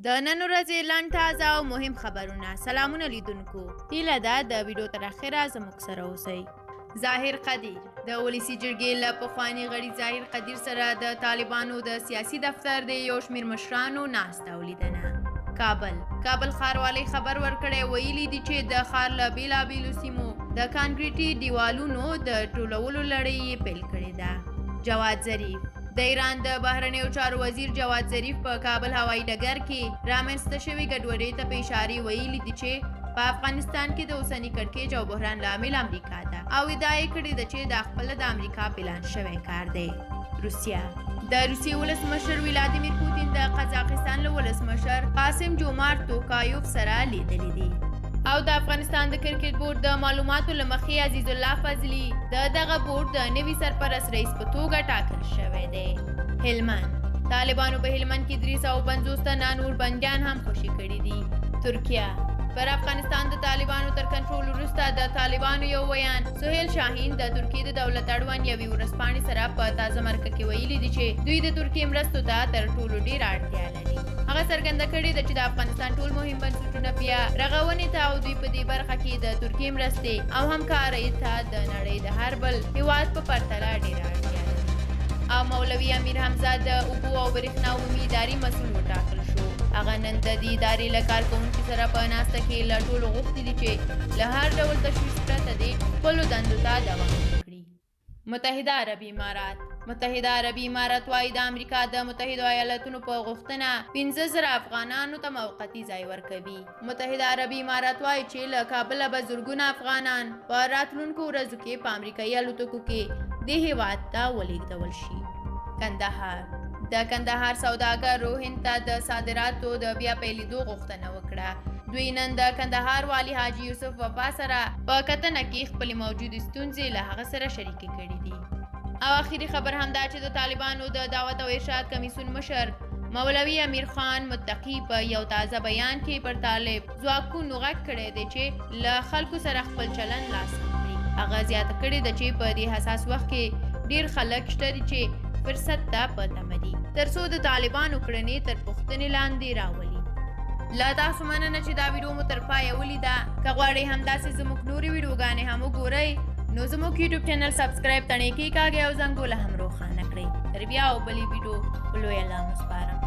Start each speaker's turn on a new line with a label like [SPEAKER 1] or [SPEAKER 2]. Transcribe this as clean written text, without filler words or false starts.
[SPEAKER 1] د نن ورځې لنډ تازه او مهم خبرونه. سلامونه لیدونکو، هیله ده د ویډیو تر اخره زموږ سره اوسئ. ظاهر قدیر د ولسي جرګې له پخواني غړي ظاهر قدیر سره د طالبانو د سیاسي دفتر د یو شمېر مشرانو ناسته ولیدنه. کابل ښاروالۍ خبر ورکړی، ویلي دي چې د ښار له بېلابېلو سیمو د کانکریټي دیوالونو د ټولولو لړۍ یې پیل کړې ده. جواد ظریف د ایران د بهرنیو چارو وزیر جواد ظریف په کابل هوایي ډګر کې رامنځته شوې ګډوډۍ ته په اشارې ویلي دي چې په افغانستان کې د اوسني کړکېچ او بحران لامل امریکا ده او ادعا یې کړې ده چې دا خپله د امریکا پلان شوی کار دی. روسیه د روسیې ولسمشر ولادیمیر پوتین د قزاقستان له ولسمشر قاسم جومارت توکایوف سره لیدلي دي او د افغانستان د کرکټ بورډ د معلوماتو له مخې عزیز الله فضلي د دغه بورډ د نوي سرپرست رئیس په توګه ټاکل شوی دی. هلمند طالبانو په هلمند کې 350 تنه نور بندیان هم خوشي کړي دي. ترکیه پر افغانستان د طالبانو تر کنټرول وروسته د طالبانو یو ویان سهیل شاهین د ترکیې د دولت اړوند یوې ورځپاڼې سره په تازه مرکه کې ویلي دي چې دوی د ترکیې مرستو ته تر ټولو ډېره اړتیا لري. هغه څرګنده کړې ده چې د افغانستان ټول مهم بنسټونه بیا رغونې ته او دوی په دې برخه کې د ترکیې مرستې او همکارۍ ته د نړۍ د هر بل هیواد په پرتله ډېره اړتیا لري. او مولوي امیر حمزه د اوبو او برېښنا عمومي ادارې مسؤل وټاکل شو. هغه نن د دې ادارې له کارکوونکي سره په ناسته کې له ټولو غوښتي دي چې له هر ډول تشویش پرته دې خپلو دندو ته دوام وکړي. متحده عربي امارات وايي د امریکا د متحده ایالاتونو په غوښتنه 15,000 افغانانو ته موقتي ځای ورکوي. متحده عربي امارات وايي چې له کابله به زرګونه افغانان په راتلونکو ورځو کې په امریکایي الوتکو کې دې هیواد ته ولېږدول شي. د کندهار سوداګرو هند ته د صادراتو د بیا پیلېدو غوښتنه وکړه. دوی نن د کندهار والي حاجي یوسف وفا سره په کتنه کې خپلې موجودې ستونزې له هغه سره شریکې کړي دي. او اخري خبر همدا چې د طالبانو د دعوت او ارشاد کمیسیون مشر مولوي امیر خان متقي په یو تازه بیان کې پر طالب ځواکونو غږ کړی دی چې له خلکو سره خپل چلند لاسم کړي. هغه زیاته کړې ده چې په دې حساس وخت کې ډېر خلک شته دي چې فرصت ته په تمه دي تر څو د طالبانو کړنې تر پوښتنې لاندې راولي. له تاسو مننه چې دا ویډیو مو تر پایه ولیده. که غواړئ همداسې زموږ نورې ویډیوګانې هم وګورئ نو زموږ یوټیوب چینل سبسکرایب تڼۍ کېکاږئ او زنګوله هم روښانه کړئ. تر بیا او بلې ویډیو په لوی الله مو سپارم.